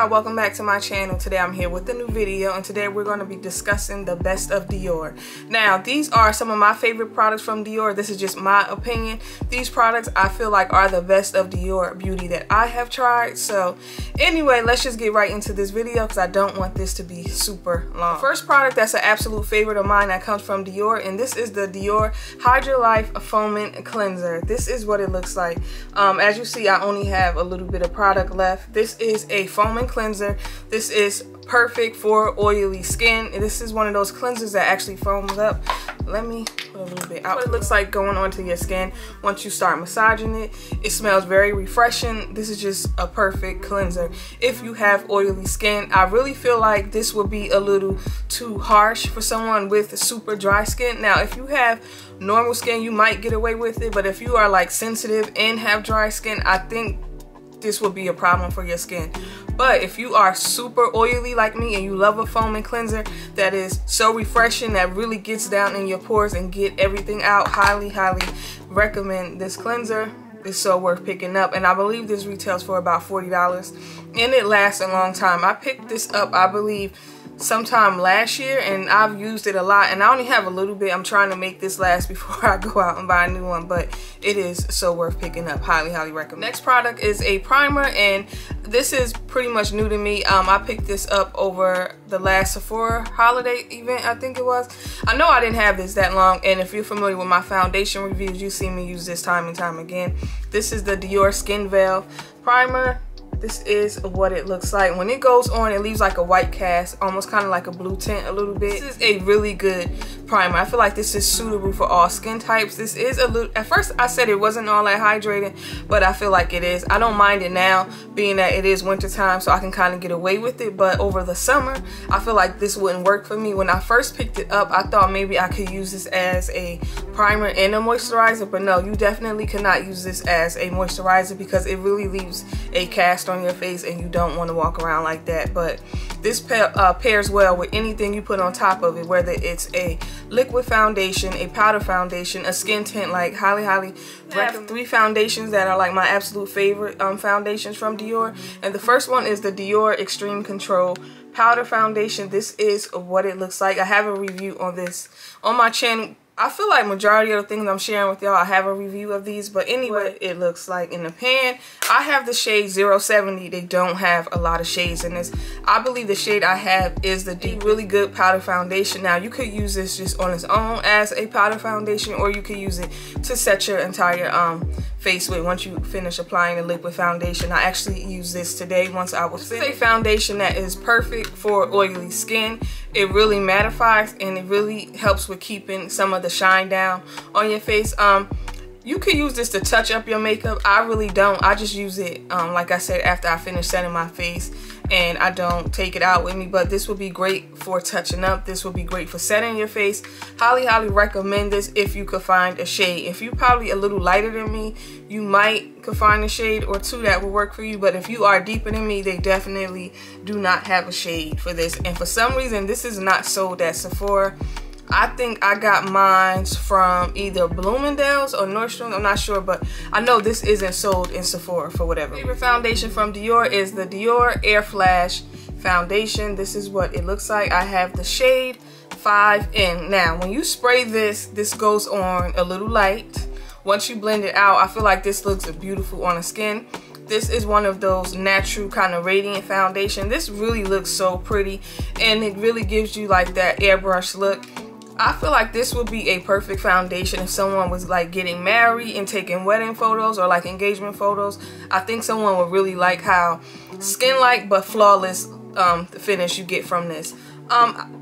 y'all, welcome back to my channel. Today I'm here with a new video, and today we're going to be discussing the best of Dior. Now, these are some of my favorite products from Dior. This is just my opinion. These products I feel like are the best of Dior beauty that I have tried. So anyway, let's just get right into this video because I don't want this to be super long. The first product that's an absolute favorite of mine that comes from Dior, and this is the Dior Hydra Life Foaming Cleanser. This is what it looks like. As you see, I only have a little bit of product left. This is a foaming cleanser. This is perfect for oily skin. This is one of those cleansers that actually foams up. Let me put a little bit out. What it looks like going onto your skin once you start massaging it. It smells very refreshing. This is just a perfect cleanser if you have oily skin. I really feel like this would be a little too harsh for someone with super dry skin. Now, if you have normal skin, you might get away with it, but if you are like sensitive and have dry skin, I think this would be a problem for your skin. But if you are super oily like me and you love a foaming cleanser that is so refreshing, that really gets down in your pores and get everything out, highly recommend this cleanser. It's so worth picking up, and I believe this retails for about $40 and it lasts a long time. I picked this up, I believe, sometime last year, and I've used it a lot, and I only have a little bit. I'm trying to make this last before I go out and buy a new one, but it is so worth picking up. Highly recommend. Next product is a primer, and this is pretty much new to me. I picked this up over the last Sephora holiday event, I think it was. I know I didn't have this that long, and if you're familiar with my foundation reviews, you've seen me use this time and time again. This is the Dior Skin Veil Primer. This is what it looks like. When it goes on, it leaves like a white cast, almost kind of like a blue tint a little bit. This is a really good primer. I feel like this is suitable for all skin types. This is a little, at first I said it wasn't all that hydrating, but I feel like it is. I don't mind it now, being that it is winter time, so I can kind of get away with it. But over the summer, I feel like this wouldn't work for me. When I first picked it up, I thought maybe I could use this as a primer and a moisturizer, but no, you definitely cannot use this as a moisturizer because it really leaves a cast on your face, and you don't want to walk around like that. But this pairs well with anything you put on top of it, whether it's a liquid foundation, a powder foundation, a skin tint. Like highly I have 3 foundations that are like my absolute favorite foundations from Dior, and the first one is the Dior Extreme Control powder foundation. This is what it looks like. I have a review on this on my channel. I feel like majority of the things I'm sharing with y'all, I have a review of these, but anyway, it looks like in the pan. I have the shade 070. They don't have a lot of shades in this. I believe the shade I have is the deep, really good powder foundation. Now, you could use this just on its own as a powder foundation, or you could use it to set your entire face with once you finish applying the liquid foundation. I actually used this today once I was finished. It's a foundation that is perfect for oily skin. It really mattifies, and it really helps with keeping some of the shine down on your face. You could use this to touch up your makeup. I really don't. I just use it, like I said, after I finish setting my face, and I don't take it out with me. But this would be great for touching up. This would be great for setting your face. Highly recommend this if you could find a shade. If you're probably a little lighter than me, you might could find a shade or 2 that will work for you. But if you are deeper than me, they definitely do not have a shade for this. And for some reason, this is not sold at Sephora. I think I got mine from either Bloomingdale's or Nordstrom. I'm not sure, but I know this isn't sold in Sephora for whatever. My favorite foundation from Dior is the Dior AirFlash foundation. This is what it looks like. I have the shade 5N. Now, when you spray this, this goes on a little light. Once you blend it out, I feel like this looks beautiful on the skin. This is one of those natural kind of radiant foundation. This really looks so pretty, and it really gives you like that airbrush look. I feel like this would be a perfect foundation if someone was like getting married and taking wedding photos or like engagement photos. I think someone would really like how skin-like but flawless the finish you get from this.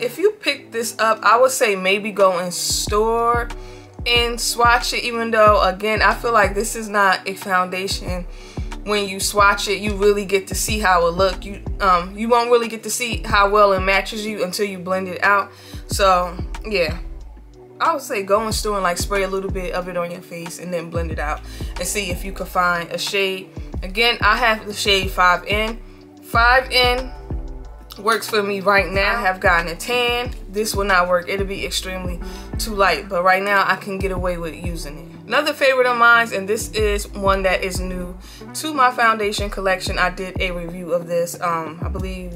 If you pick this up, I would say maybe go in store and swatch it, even though again I feel like this is not a foundation. When you swatch it, you really get to see how it look. You won't really get to see how well it matches you until you blend it out. So yeah, I would say go in store and like spray a little bit of it on your face and then blend it out and see if you can find a shade. Again, I have the shade 5N. 5N works for me right now. I have gotten a tan. This will not work. It'll be extremely too light, but right now I can get away with using it. Another favorite of mine, and this is one that is new to my foundation collection. I did a review of this, I believe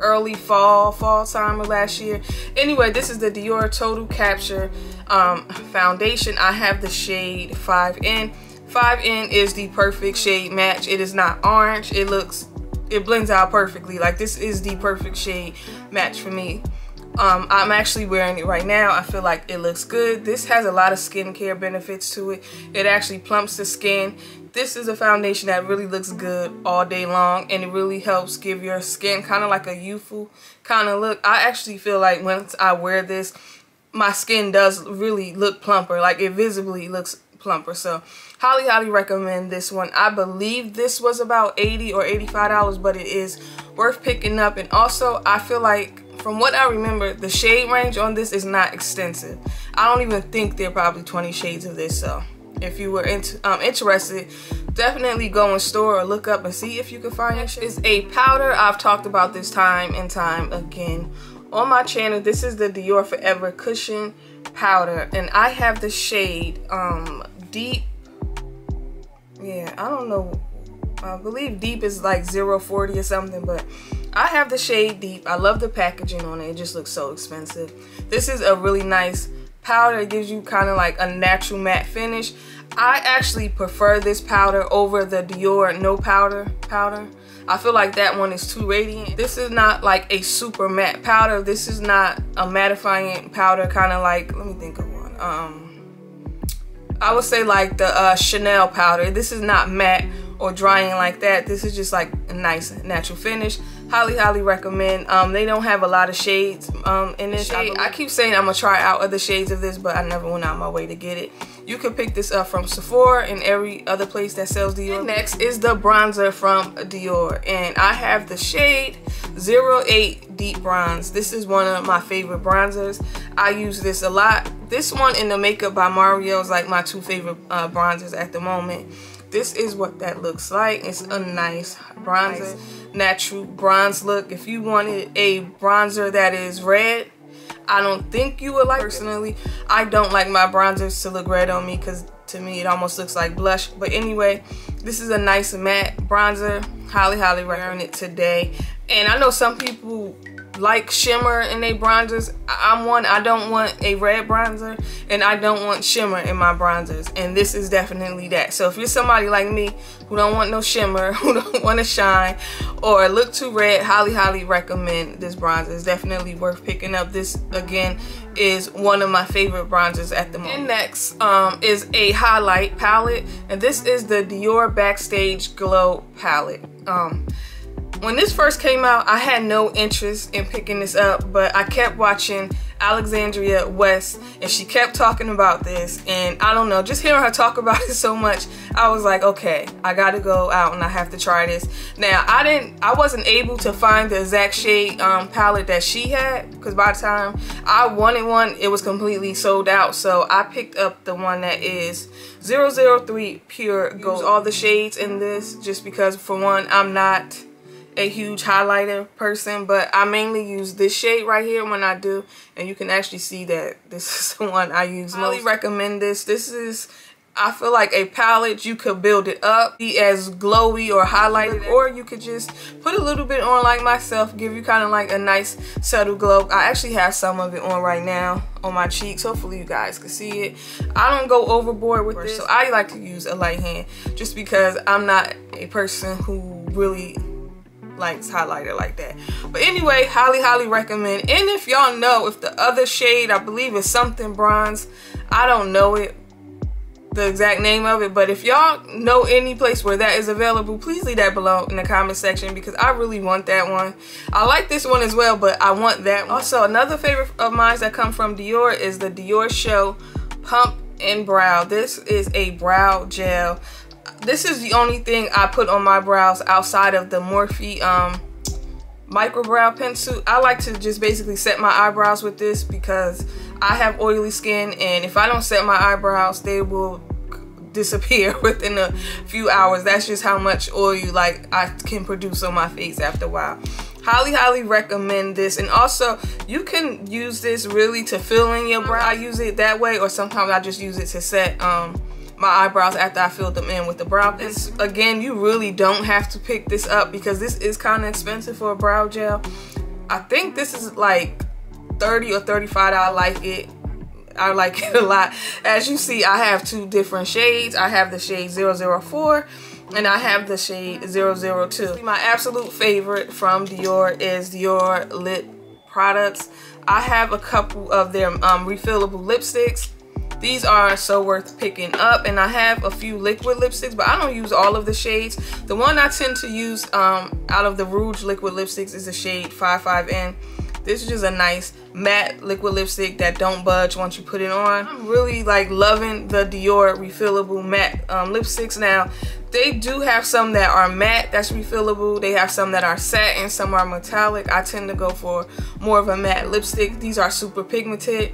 early fall time of last year. Anyway, this is the Dior Total Capture foundation. I have the shade 5N. 5N is the perfect shade match. It is not orange. It blends out perfectly. Like, this is the perfect shade match for me. I'm actually wearing it right now. I feel like it looks good. This has a lot of skincare benefits to it. It actually plumps the skin. This is a foundation that really looks good all day long, and it really helps give your skin kind of like a youthful kind of look. I actually feel like once I wear this, my skin does really look plumper. Like, it visibly looks plumper. So highly recommend this one. I believe this was about $80 or $85, but it is worth picking up. And also, I feel like, from what I remember, the shade range on this is not extensive. I don't even think there are probably 20 shades of this. So if you were interested, definitely go in store or look up and see if you can find it. It's a powder. I've talked about this time and time again on my channel. This is the Dior Forever Cushion Powder, and I have the shade Deep. Yeah, I don't know. I believe Deep is like 040 or something, but I have the shade Deep. I love the packaging on it. It just looks so expensive. This is a really nice powder. It gives you kind of like a natural matte finish. I actually prefer this powder over the Dior No Powder powder. I feel like that one is too radiant. This is not like a super matte powder. This is not a mattifying powder, kind of like, let me think of one. I would say like the Chanel powder. This is not matte or drying like that. This is just like a nice natural finish. Highly recommend. They don't have a lot of shades in this shade. I keep saying I'm gonna try out other shades of this, but I never went out my way to get it. You can pick this up from Sephora and every other place that sells Dior. And next is the bronzer from Dior, and I have the shade 08 Deep Bronze. This is one of my favorite bronzers. I use this a lot. This one and the Makeup by Mario is like my two favorite bronzers at the moment. This is what that looks like. It's a nice bronzer, natural bronze look. If you wanted a bronzer that is red, I don't think you would like. Personally, I don't like my bronzers to look red on me because to me it almost looks like blush. But anyway, this is a nice matte bronzer. Highly recommend it today. And I know some people like shimmer in their bronzers. I don't want a red bronzer, and I don't want shimmer in my bronzers, and this is definitely that. So if you're somebody like me who don't want no shimmer, who don't want to shine or look too red, highly recommend this bronzer. It's definitely worth picking up. This again is one of my favorite bronzers at the moment. And next is a highlight palette, and this is the Dior Backstage Glow palette. When this first came out, I had no interest in picking this up, but I kept watching Alexandria West, and she kept talking about this, and I don't know, just hearing her talk about it so much, I was like, okay, I gotta go out and I have to try this. Now, I wasn't able to find the exact shade palette that she had, because by the time I wanted one, it was completely sold out. So I picked up the one that is 003 Pure Gold. All the shades in this, just because for one, I'm not a huge highlighter person, but I mainly use this shade right here when I do, and you can actually see that this is the one I use most. I highly recommend this. This is, I feel like, a palette you could build it up, be as glowy or highlighted, or you could just put a little bit on like myself, give you kind of like a nice subtle glow. I actually have some of it on right now on my cheeks. Hopefully you guys can see it. I don't go overboard with this, so I like to use a light hand just because I'm not a person who really likes highlighter like that. But anyway, highly recommend. And if y'all know, if the other shade, I believe is something bronze, I don't know it, the exact name of it, but if y'all know any place where that is available, please leave that below in the comment section, because I really want that one. I like this one as well, but I want that one. Also, another favorite of mine that come from Dior is the Dior Show Pump and Brow. This is a brow gel. This is the only thing I put on my brows outside of the Morphe micro brow pencil. I like to just basically set my eyebrows with this because I have oily skin, and if I don't set my eyebrows, they will disappear within a few hours. That's just how much oil I can produce on my face after a while. Highly recommend this. And also you can use this really to fill in your brow. I use it that way, or sometimes I just use it to set my eyebrows after I filled them in with the brow. This, again, you really don't have to pick this up because this is kind of expensive for a brow gel. I think this is like $30 or $35. I like it a lot. As you see, I have two different shades. I have the shade 004 and I have the shade 002. My absolute favorite from Dior is Dior lip products. I have a couple of their refillable lipsticks. These are so worth picking up, and I have a few liquid lipsticks, but I don't use all of the shades. The one I tend to use out of the Rouge liquid lipsticks is the shade 55N. This is just a nice matte liquid lipstick that don't budge once you put it on. I'm really like loving the Dior refillable matte lipsticks. Now, they do have some that are matte that's refillable. They have some that are satin, some are metallic. I tend to go for more of a matte lipstick. These are super pigmented.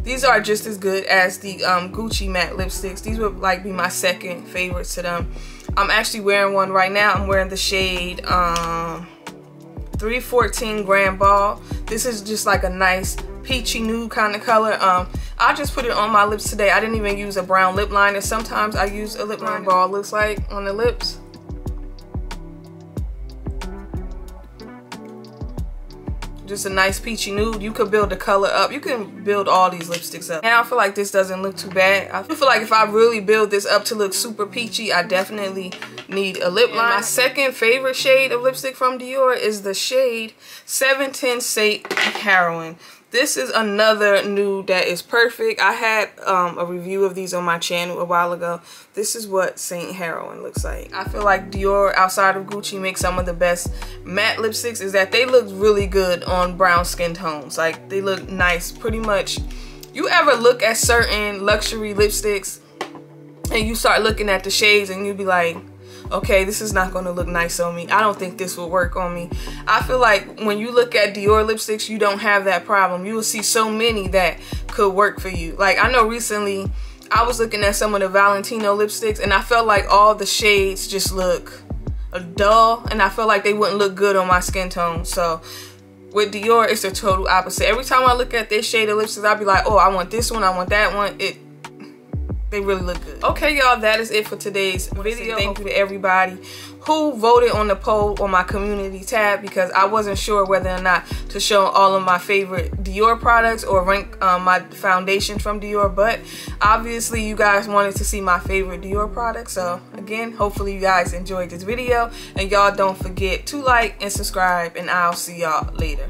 These are just as good as the Gucci matte lipsticks. These would like be my second favorites to them. I'm actually wearing one right now. I'm wearing the shade 314 Grand Ball. This is just like a nice peachy nude kind of color. I just put it on my lips today. I didn't even use a brown lip liner. Sometimes I use a lip liner. Ball looks like on the lips. Just a nice peachy nude. You could build the color up. You can build all these lipsticks up. And I feel like this doesn't look too bad. I feel like if I really build this up to look super peachy, I definitely need a lip liner. My second favorite shade of lipstick from Dior is the shade 710 Saint Heroin. This is another nude that is perfect. I had a review of these on my channel a while ago. This is what Saint Heroin looks like. I feel like Dior, outside of Gucci, makes some of the best matte lipsticks. Is that they look really good on brown skin tones. Like, they look nice. Pretty much, you ever look at certain luxury lipsticks and you start looking at the shades and you be like, okay, this is not going to look nice on me. I don't think this will work on me. I feel like when you look at Dior lipsticks, you don't have that problem. You will see so many that could work for you. Like, I know recently I was looking at some of the Valentino lipsticks and I felt like all the shades just look dull, and I felt like they wouldn't look good on my skin tone. So with Dior, it's the total opposite. Every time I look at this shade of lipsticks, I'll be like, oh, I want this one, I want that one. They really look good. Okay, y'all, that is it for today's video. Thank you to everybody who voted on the poll on my community tab, because I wasn't sure whether or not to show all of my favorite Dior products or rank my foundations from Dior, but obviously you guys wanted to see my favorite Dior products. So again, hopefully you guys enjoyed this video, and y'all don't forget to like and subscribe, and I'll see y'all later.